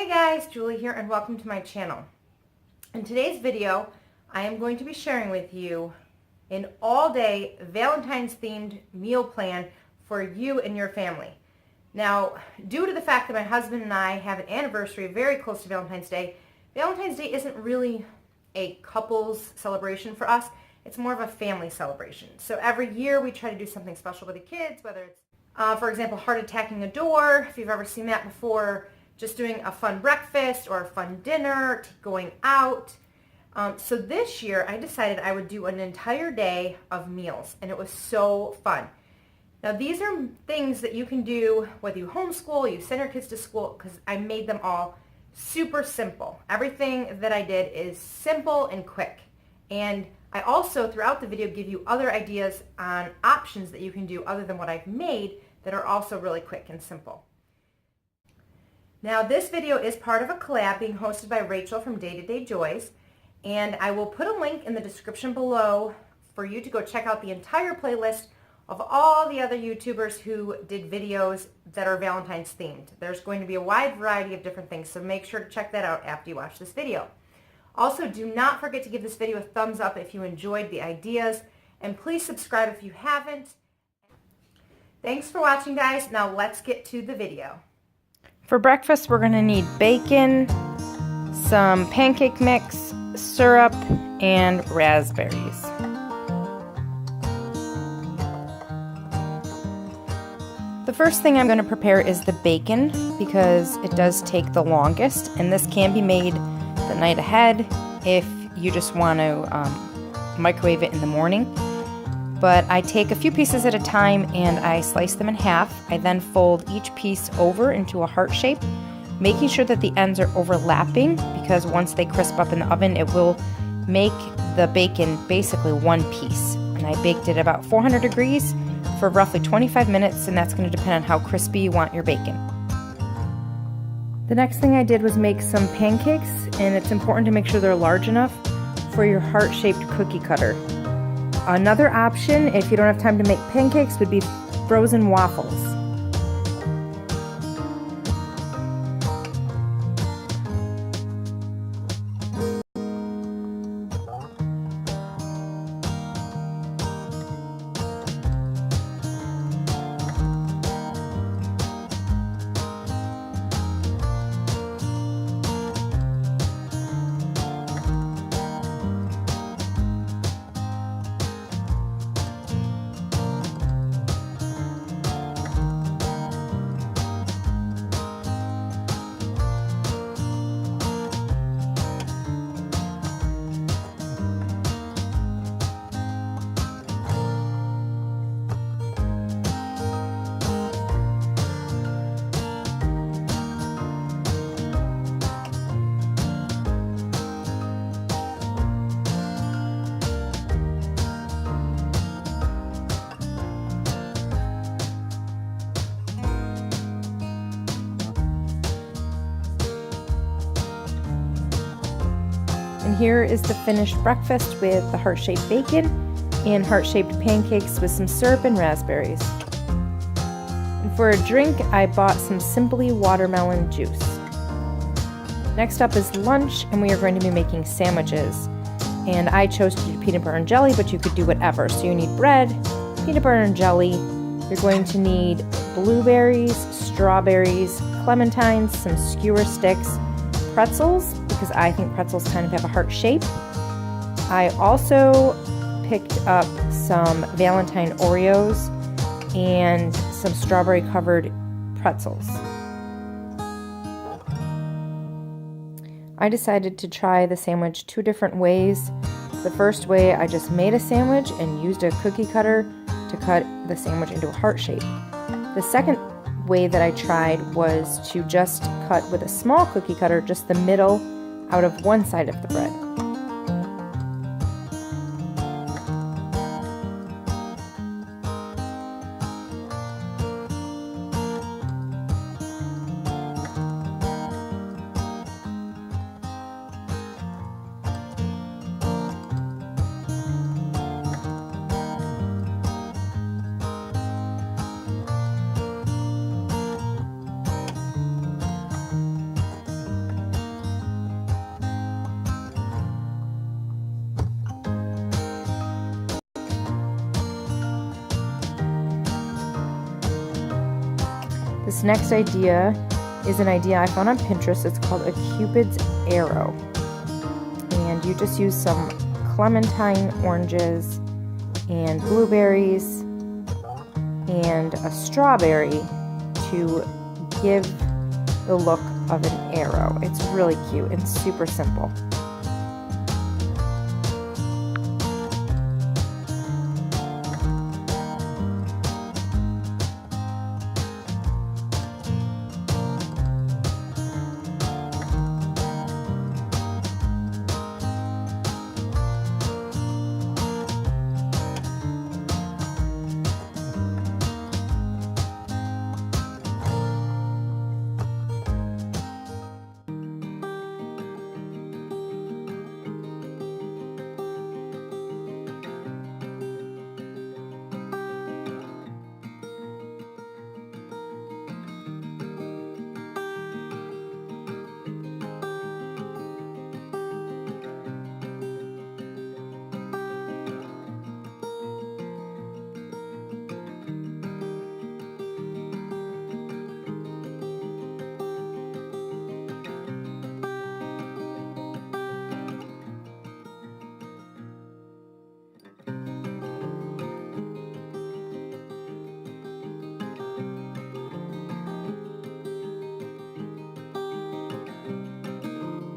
Hey guys, Julie here and welcome to my channel. In today's video, I am going to be sharing with you an all-day Valentine's themed meal plan for you and your family. Now, due to the fact that my husband and I have an anniversary very close to Valentine's Day isn't really a couple's celebration for us. It's more of a family celebration. So every year we try to do something special with the kids, whether it's, for example, heart attacking a door, if you've ever seen that before, just doing a fun breakfast or a fun dinner, going out. So this year I decided I would do an entire day of meals, and it was so fun. Now these are things that you can do whether you homeschool, you send your kids to school, because I made them all super simple. Everything that I did is simple and quick. And I also, throughout the video, give you other ideas on options that you can do other than what I've made that are also really quick and simple. Now this video is part of a collab being hosted by Rachel from Day to Day Joys, and I will put a link in the description below for you to go check out the entire playlist of all the other YouTubers who did videos that are Valentine's themed. There's going to be a wide variety of different things, so make sure to check that out after you watch this video. Also, do not forget to give this video a thumbs up if you enjoyed the ideas, and please subscribe if you haven't. Thanks for watching, guys. Now let's get to the video. For breakfast, we're going to need bacon, some pancake mix, syrup, and raspberries. The first thing I'm going to prepare is the bacon because it does take the longest, and this can be made the night ahead if you just want to microwave it in the morning. But I take a few pieces at a time and I slice them in half. I then fold each piece over into a heart shape, making sure that the ends are overlapping, because once they crisp up in the oven, it will make the bacon basically one piece. And I baked it about 400 degrees for roughly 25 minutes, and that's going to depend on how crispy you want your bacon. The next thing I did was make some pancakes, and it's important to make sure they're large enough for your heart-shaped cookie cutter. Another option, if you don't have time to make pancakes, would be frozen waffles. And here is the finished breakfast with the heart-shaped bacon and heart-shaped pancakes with some syrup and raspberries. And for a drink, I bought some Simply watermelon juice. Next up is lunch, and we are going to be making sandwiches. And I chose to do peanut butter and jelly, but you could do whatever. So you need bread, peanut butter and jelly. You're going to need blueberries, strawberries, clementines, some skewer sticks, pretzels, because I think pretzels kind of have a heart shape. I also picked up some Valentine Oreos and some strawberry covered pretzels. I decided to try the sandwich two different ways. The first way, I just made a sandwich and used a cookie cutter to cut the sandwich into a heart shape. The second way that I tried was to just cut with a small cookie cutter just the middle out of one side of the bread. This next idea is an idea I found on Pinterest. It's called a Cupid's arrow. And you just use some clementine oranges and blueberries and a strawberry to give the look of an arrow. It's really cute and super simple.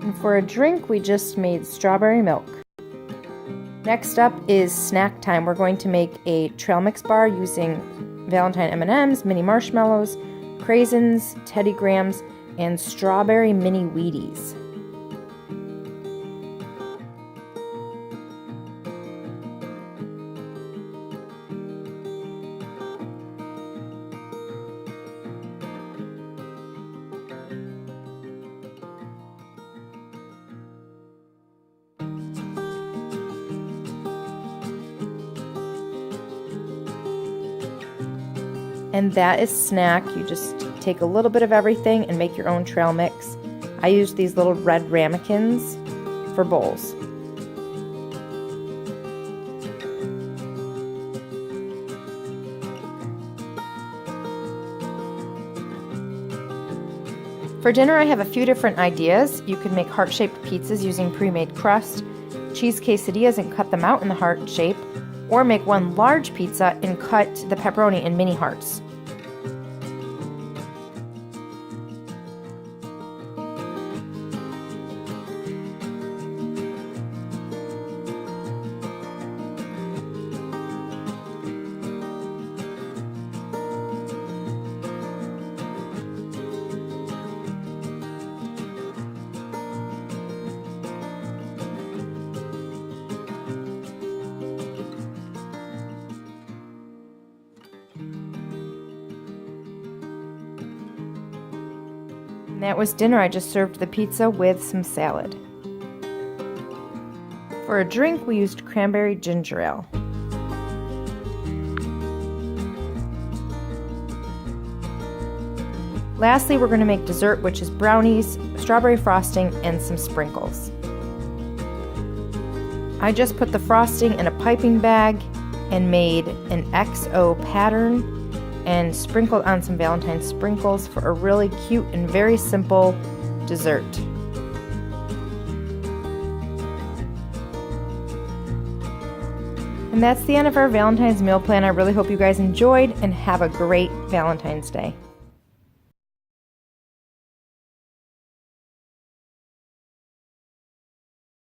And for a drink, we just made strawberry milk. Next up is snack time. We're going to make a trail mix bar using Valentine M&Ms, mini marshmallows, craisins, Teddy Grahams, and strawberry mini Wheaties. And that is snack. You just take a little bit of everything and make your own trail mix. I used these little red ramekins for bowls. For dinner, I have a few different ideas. You could make heart-shaped pizzas using pre-made crust, cheese quesadillas and cut them out in the heart shape, or make one large pizza and cut the pepperoni in mini hearts. And that was dinner. I just served the pizza with some salad. For a drink, we used cranberry ginger ale. Lastly, we're going to make dessert, which is brownies, strawberry frosting, and some sprinkles. I just put the frosting in a piping bag and made an XO pattern and sprinkled on some Valentine sprinkles for a really cute and very simple dessert. And that's the end of our Valentine's meal plan. I really hope you guys enjoyed and have a great Valentine's Day.